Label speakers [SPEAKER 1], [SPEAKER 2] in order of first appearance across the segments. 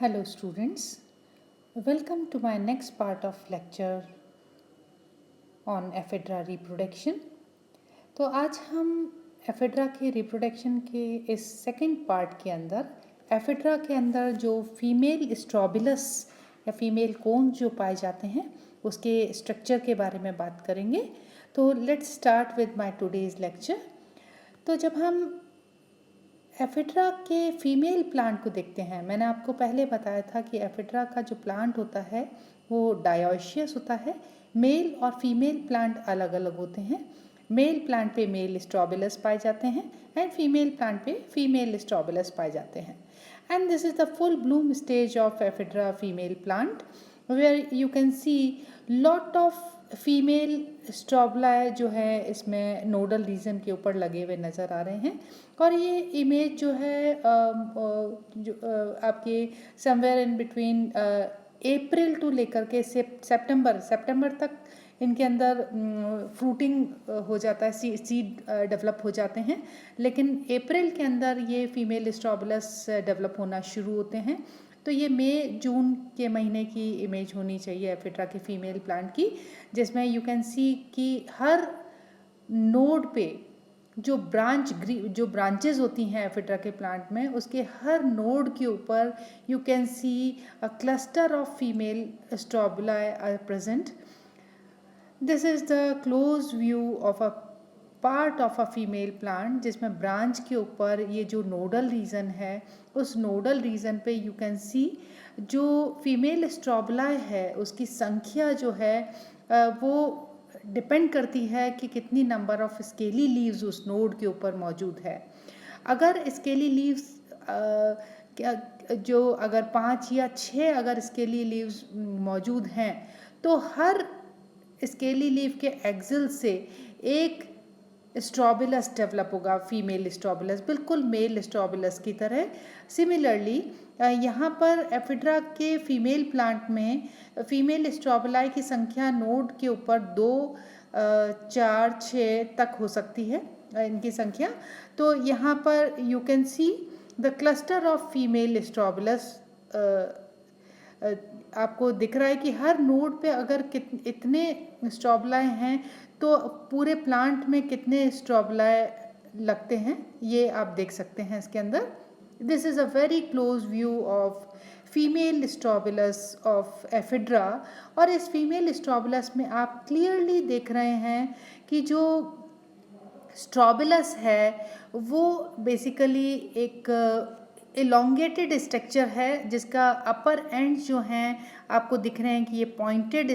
[SPEAKER 1] Hello students, welcome to my next part of lecture on ephedra reproduction. तो आज हम ephedra के reproduction के इस सेकंड पार्ट के अंदर एफेड्रा के अंदर जो फीमेल स्ट्रोबिलस या फीमेल कोन जो पाए जाते हैं उसके स्ट्रक्चर के बारे में बात करेंगे। तो let's start with my today's lecture. तो जब हम एफेड्रा के फीमेल प्लांट को देखते हैं, मैंने आपको पहले बताया था कि एफेड्रा का जो प्लांट होता है वो डायोशियस होता है। मेल और फीमेल प्लांट अलग अलग होते हैं। मेल प्लांट पे मेल स्ट्रोबिलस पाए जाते हैं एंड फीमेल प्लांट पे फीमेल स्ट्रोबिलस पाए जाते हैं। And this is the full bloom stage of ephedra female plant where you can see lot of female strobili जो है इसमें नोडल रीजन के ऊपर लगे हुए नज़र आ रहे हैं। और ये इमेज जो है जो आपके somewhere in between April to लेकर के सितंबर तक इनके अंदर फ्रूटिंग हो जाता है, सीड डेवलप हो जाते हैं। लेकिन अप्रैल के अंदर ये फीमेल स्ट्रोबिलस डेवलप होना शुरू होते हैं। तो ये मई जून के महीने की इमेज होनी चाहिए एफेड्रा के फीमेल प्लांट की, जिसमें यू कैन सी कि हर नोड पे जो ब्रांचेस होती हैं एफेड्रा के प्लांट में, उसके हर नोड के ऊपर you can see a cluster of female strobili are present. This is the close view of a part of a female plant, जिसमें ब्रांच के ऊपर ये जो नोडल रीजन है उस नोडल रीजन पे यू कैन सी जो फीमेल स्ट्रोबिलाई है उसकी संख्या जो है वो डिपेंड करती है कि कितनी नंबर ऑफ स्केली लीव्स उस नोड के ऊपर मौजूद है। अगर स्केली लीव्स जो अगर 5 या 6 अगर स्केली लीव्स मौजूद हैं तो हर स्केली लीव के एक्सिल से एक स्ट्रोबिलस डेवलप होगा, फीमेल स्ट्रोबिलस, बिल्कुल मेल स्ट्रोबिलस की तरह। सिमिलरली यहाँ पर एफेड्रा के फीमेल प्लांट में फीमेल स्ट्रोबिलाई की संख्या नोड के ऊपर 2, 4, 6 तक हो सकती है इनकी संख्या। तो यहाँ पर you can see the cluster of female strobilus आपको दिख रहा है कि हर नोड पे अगर इतने स्ट्रोबिलाई हैं तो पूरे प्लांट में कितने स्ट्रोबिलाई लगते हैं ये आप देख सकते हैं इसके अंदर। This is a very close view of female strobilus of ephedra. और इस फीमेल स्ट्रोबिलस में आप क्लियरली देख रहे हैं कि जो स्ट्रोबिलस है वो बेसिकली एक इलोंगेटेड स्ट्रक्चर है, जिसका अपर एंड जो हैं आपको दिख रहे हैं कि ये पॉइंटेड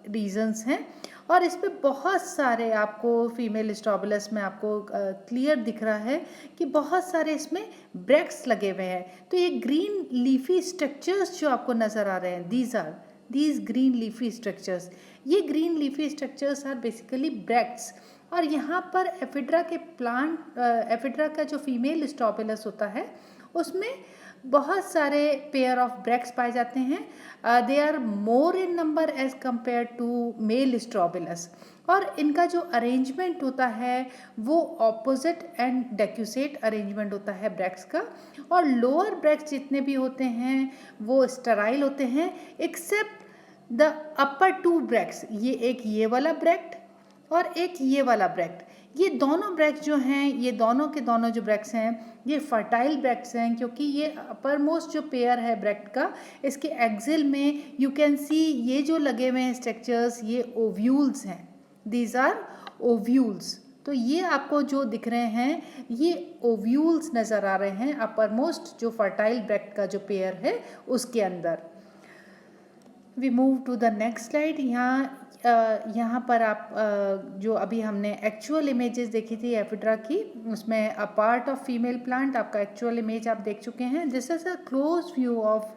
[SPEAKER 1] रीजन्स हैं। और इस पे बहुत सारे आपको फीमेल स्ट्रोबिलस में आपको क्लियर दिख रहा है कि बहुत सारे इसमें ब्रैक्ट्स लगे हुए हैं। तो ये ग्रीन लीफी स्ट्रक्चर्स जो आपको नज़र आ रहे हैं, दीज ग्रीन लीफी स्ट्रक्चर्स, ये green leafy structures are basically bracts. और यहाँ पर एफेड्रा का जो फीमेल स्ट्रोबिलस होता है उसमें बहुत सारे पेयर ऑफ ब्रैक्ट्स पाए जाते हैं। They are more in number as compare to male strobilus. और इनका जो अरेंजमेंट होता है वो ऑपोजिट एंड डेक्यूसेट अरेंजमेंट होता है ब्रैक्ट्स का। और लोअर ब्रैक्ट्स जितने भी होते हैं वो स्टेराइल होते हैं एक्सेप्ट द अपर 2 ब्रैक्ट्स। ये वाला ब्रैक्ट और एक ये वाला ब्रैक्ट, ये दोनों ब्रैक्ट्स जो हैं, ये दोनों के दोनों जो ब्रैक्ट्स हैं ये फर्टाइल ब्रैक्ट्स हैं, क्योंकि ये अपर मोस्ट जो पेयर है ब्रैक्ट का, इसके एक्सिल में यू कैन सी ये जो लगे हुए हैं स्ट्रक्चर्स ये ओव्यूल्स हैं। These are ovules. तो ये आपको जो दिख रहे हैं ये ओव्यूल्स नज़र आ रहे हैं अपर मोस्ट जो फर्टाइल ब्रैक्ट का जो पेयर है उसके अंदर। We move to the next slide. यहाँ पर आप जो अभी हमने एक्चुअल इमेजेस देखी थी एफेड्रा की, उसमें अ पार्ट ऑफ फीमेल प्लांट आपका एक्चुअल इमेज आप देख चुके हैं। This is a close view of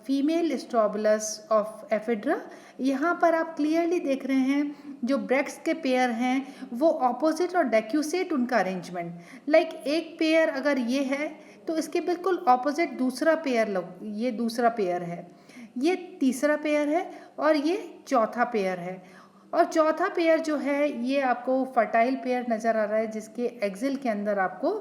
[SPEAKER 1] female strobilus of ephedra. यहाँ पर आप क्लियरली देख रहे हैं जो ब्रैक्ट्स के पेयर हैं वो ऑपोजिट और डेक्यूसेट उनका अरेंजमेंट। लाइक एक पेयर अगर ये है तो इसके बिल्कुल ऑपोजिट दूसरा पेयर, ये दूसरा पेयर है, ये तीसरा पेयर है और ये चौथा पेयर है। और चौथा पेयर जो है ये आपको फर्टाइल पेयर नज़र आ रहा है, जिसके एक्सिल के अंदर आपको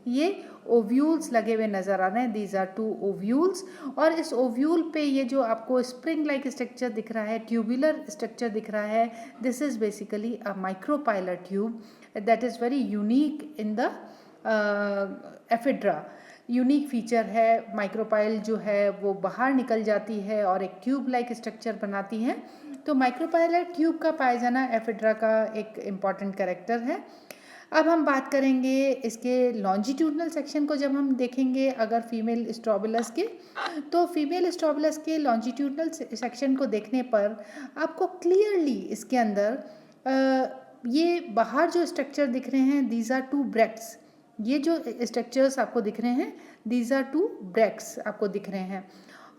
[SPEAKER 1] ये ओव्यूल्स लगे हुए नज़र आ रहे हैं, दीज आर 2 ओव्यूल्स। और इस ओव्यूल पे ये जो आपको स्प्रिंग लाइक स्ट्रक्चर दिख रहा है, ट्यूबुलर स्ट्रक्चर दिख रहा है, this is basically a micropylar tube that is very unique in the ephedra. Unique feature है, माइक्रोपाइल जो है वो बाहर निकल जाती है और एक ट्यूब लाइक स्ट्रक्चर बनाती है। तो माइक्रोपाइलर ट्यूब का पाया जाना एफिड्रा का एक इम्पॉर्टेंट कैरेक्टर है। अब हम बात करेंगे इसके लॉन्जिट्यूडनल सेक्शन को। जब हम देखेंगे अगर फीमेल स्ट्रोबिलस के, तो फीमेल स्ट्रोबिलस के लॉन्जिट्यूडनल सेक्शन को देखने पर आपको क्लियरली इसके अंदर ये बाहर जो स्ट्रक्चर दिख रहे हैं, दीज आर 2 ब्रैक्ट्स। ये जो स्ट्रक्चर्स आपको दिख रहे हैं, दीज आर 2 ब्रैक्ट्स आपको दिख रहे हैं।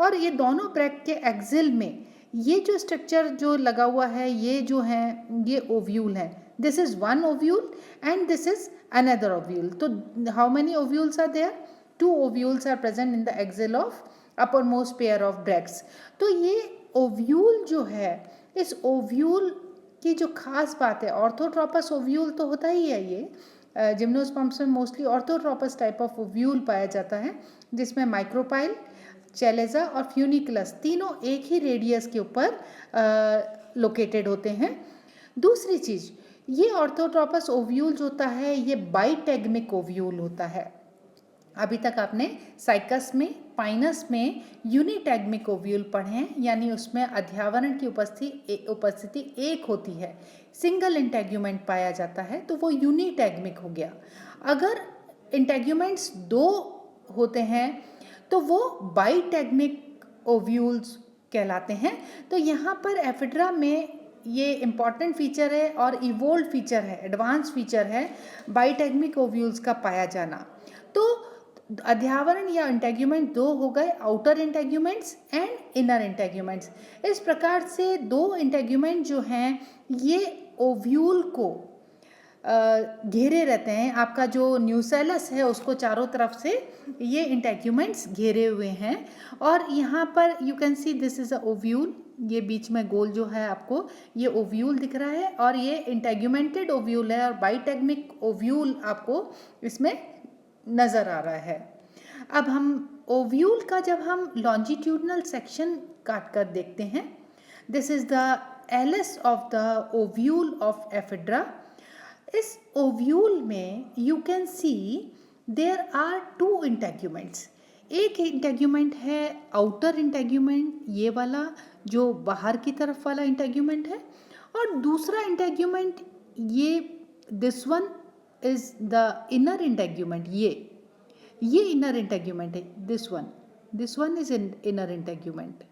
[SPEAKER 1] और ये दोनों ब्रैक्ट के एक्सिल में ये जो स्ट्रक्चर जो लगा हुआ है, ये जो है ये ओव्यूल है। This is one ovule and this is another ovule. तो how many ovules are there? 2 ovules are present in the axil of upper most pair of bracts. तो ये ओव्यूल जो है, इस ओव्यूल की जो खास बात है, ऑर्थोट्रोपस ओव्यूल तो होता ही है ये। जिम्नोस्पर्म्स में mostly orthotropous type of ovule पाया जाता है, जिसमें माइक्रोपाइल, चैलेजा और फ्यूनिकुलस तीनों एक ही रेडियस के ऊपर लोकेटेड होते हैं। दूसरी चीज़, ये ऑर्थोट्रोपस ओव्यूल जो होता है ये बाइटेगमिक ओव्यूल होता है। अभी तक आपने साइकस में, पाइनस में यूनिटैग्मिक ओव्यूल पढ़े हैं, यानी उसमें अध्यावरण की उपस्थिति एक होती है, सिंगल इंटेग्यूमेंट पाया जाता है, तो वो यूनिटैग्मिक हो गया। अगर इंटेग्यूमेंट्स 2 होते हैं तो वो बाइटैग्मिक ओव्यूल्स कहलाते हैं। तो यहाँ पर एफिड्रा में ये इम्पॉर्टेंट फीचर है और इवोल्व फीचर है, एडवांस फीचर है बाइटैग्मिक ओव्यूल्स का पाया जाना। तो अध्यावरण या इंटेग्यूमेंट 2 हो गए, outer integuments and inner integuments. इस प्रकार से 2 इंटेग्यूमेंट जो हैं ये ओव्यूल को घेरे रहते हैं। आपका जो न्यूसेलस है उसको चारों तरफ से ये इंटेग्यूमेंट्स घेरे हुए हैं। और यहाँ पर you can see this is a ovule, ये बीच में गोल जो है आपको ये ओव्यूल दिख रहा है, और ये इंटेग्यूमेंटेड ओव्यूल है और बाइटेग्मिक ओव्यूल आपको इसमें नज़र आ रहा है। अब हम ओव्यूल का जब हम लॉन्जिट्यूडनल सेक्शन काट कर देखते हैं, this is the L S of the ovule of Ephedra. इस ओव्यूल में you can see there are 2 integuments. एक इंटेग्यूमेंट है आउटर इंटेग्यूमेंट, ये वाला जो बाहर की तरफ वाला इंटेग्यूमेंट है, और दूसरा इंटेग्यूमेंट ये this one is the inner integument. ये इनर इंटेग्यूमेंट है, this one is inner integument.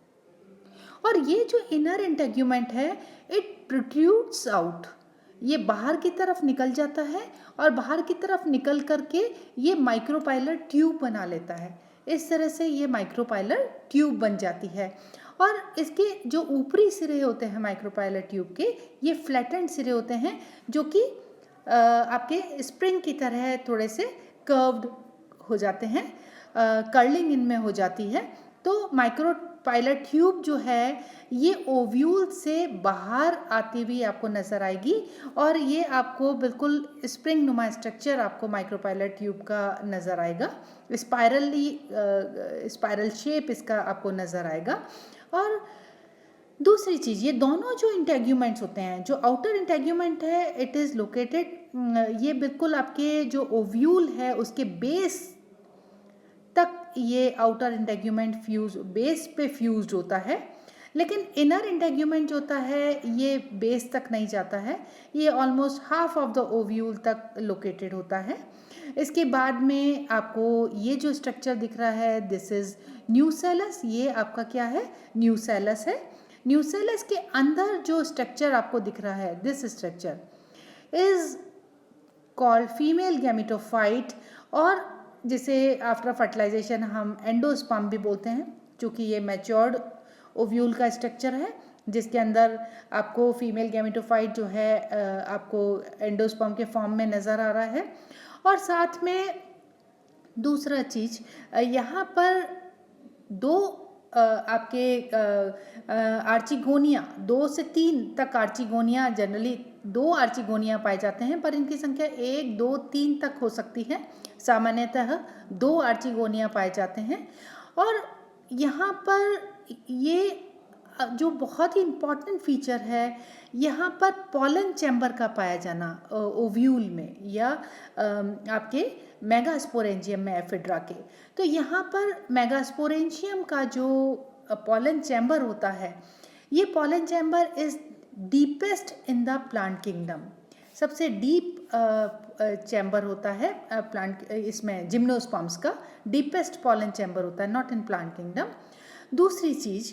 [SPEAKER 1] और ये जो इनर इंटेग्यूमेंट है इट प्रोट्रूड्स आउट, ये बाहर की तरफ निकल जाता है और बाहर की तरफ निकल करके ये माइक्रोपाइलर ट्यूब बना लेता है। इस तरह से ये माइक्रोपाइलर ट्यूब बन जाती है। और इसके जो ऊपरी सिरे होते हैं माइक्रोपाइलर ट्यूब के, ये फ्लैटेंड सिरे होते हैं जो कि आपके स्प्रिंग की तरह थोड़े से कर्व्ड हो जाते हैं, कर्लिंग इनमें हो जाती है। तो माइक्रोपाइलर ट्यूब जो है ये ओव्यूल से बाहर आती हुई आपको नज़र आएगी, और ये आपको बिल्कुल स्प्रिंग नुमा स्ट्रक्चर आपको माइक्रोपाइलर ट्यूब का नज़र आएगा, स्पाइरल शेप इसका आपको नज़र आएगा। और दूसरी चीज़, ये दोनों जो इंटेग्यूमेंट्स होते हैं, जो आउटर इंटेग्यूमेंट है इट इज़ लोकेटेड, ये बिल्कुल आपके जो ओव्यूल है उसके बेस तक ये आउटर इंटेग्यूमेंट बेस पे फ्यूज्ड होता है। लेकिन इनर इंटेग्यूमेंट जो होता है ये बेस तक नहीं जाता है, ये almost half of the ovule तक लोकेटेड होता है। इसके बाद में आपको ये जो स्ट्रक्चर दिख रहा है दिस इज़ न्यूसेलस, ये आपका क्या है? न्यूसेलस है। न्यूसेलस के अंदर जो स्ट्रक्चर आपको दिख रहा है, this structure is called female gametophyte, और जिसे आफ्टर फर्टिलाइजेशन हम एंडोस्पर्म भी बोलते हैं, क्योंकि ये मैच्योर्ड ओव्यूल का स्ट्रक्चर है जिसके अंदर आपको फीमेल गैमेटोफाइट जो है आपको एंडोस्पर्म के फॉर्म में नज़र आ रहा है। और साथ में दूसरा चीज़, यहाँ पर 2 आपके आर्चिगोनिया 2 से 3 तक आर्चिगोनिया, जनरली 2 आर्चिगोनिया पाए जाते हैं, पर इनकी संख्या 1, 2, 3 तक हो सकती है। सामान्यतः 2 आर्चिगोनिया पाए जाते हैं। और यहाँ पर ये जो बहुत ही इम्पॉर्टेंट फीचर है, यहाँ पर पॉलन चैम्बर का पाया जाना ओव्यूल में या आपके मेगास्पोरेंजियम में एफिड्रा के। तो यहाँ पर मेगास्पोरेंजियम का जो पॉलन चैम्बर होता है, ये pollen chamber is deepest in the plant kingdom. सबसे डीप चैम्बर होता है प्लांट, इसमें जिम्नोस्पर्म्स का डीपेस्ट पॉलन चैम्बर होता है, नॉट इन प्लांट किंगडम। दूसरी चीज़,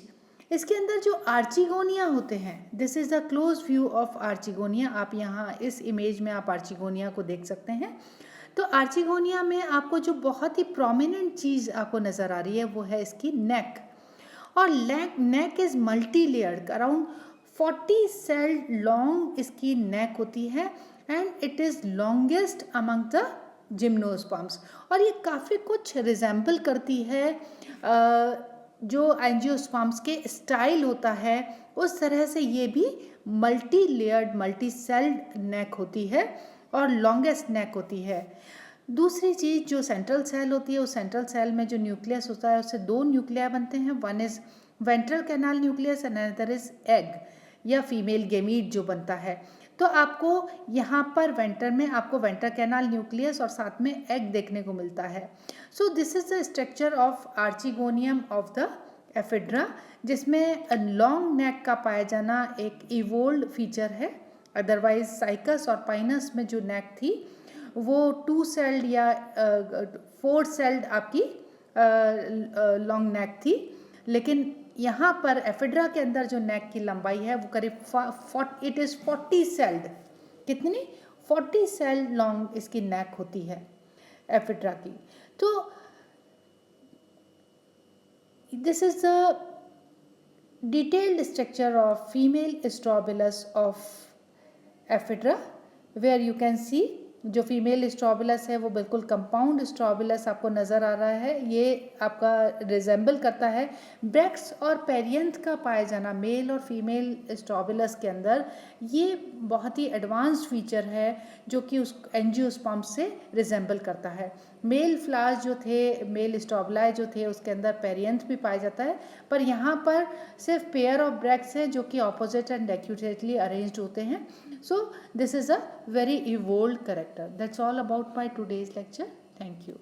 [SPEAKER 1] इसके अंदर जो आर्चिगोनिया होते हैं, this is the close view of archegonia. आप यहाँ इस इमेज में आप आर्चिगोनिया को देख सकते हैं। तो आर्चिगोनिया में आपको जो बहुत ही प्रोमिनेंट चीज़ आपको नज़र आ रही है वो है इसकी नेक। और नेक is multi layered, around 40 sailed long इसकी नेक होती है, and it is longest among the gymnosperms. और ये काफ़ी कुछ रिजेंबल करती है जो एंजियोस्पर्म्स के स्टाइल होता है, उस तरह से ये भी मल्टी लेयर्ड मल्टी सेल्ड नेक होती है और लॉन्गेस्ट नेक होती है। दूसरी चीज़, जो सेंट्रल सेल होती है, उस सेंट्रल सेल में जो न्यूक्लियस होता है उससे 2 न्यूक्लिया बनते हैं। One is ventral canal nucleus and another is egg या फीमेल गेमीट जो बनता है। तो आपको यहाँ पर वेंटर में आपको वेंटर कैनाल न्यूक्लियस और साथ में एग देखने को मिलता है। So this is the structure of archegonium of the ephedra, जिसमें लॉन्ग नेक का पाया जाना एक इवोल्ड फीचर है। अदरवाइज साइकस और पाइनस में जो नेक थी वो 2 सेल्ड या 4 सेल्ड आपकी लॉन्ग नेक थी, लेकिन यहाँ पर एफिड्रा के अंदर जो नेक की लंबाई है वो करीब इट इज़ 40 सेल्ड। कितनी? 40 सेल्ड लॉन्ग इसकी नेक होती है एफिड्रा की। तो this is the detailed structure of female strobilus of Ephedra, where you can see जो फीमेल स्ट्रोबिलस है वो बिल्कुल कंपाउंड स्ट्रोबिलस आपको नज़र आ रहा है। ये आपका रिजेंबल करता है ब्रैक्स और पेरियंथ का पाया जाना मेल और फीमेल स्ट्रोबिलस के अंदर। ये बहुत ही एडवांस्ड फीचर है जो कि उस एंजियोस्पर्म से रिजेंबल करता है। मेल फ्लावर्स जो थे, मेल स्ट्रोबिलाई जो थे, उसके अंदर पेरियंथ भी पाया जाता है, पर यहाँ पर सिर्फ पेयर ऑफ ब्रैक्स है जो कि ऑपोजिट एंड एक्यूरेटली अरेंज्ड होते हैं। So this is a very evolved character. That's all about my today's lecture. Thank you.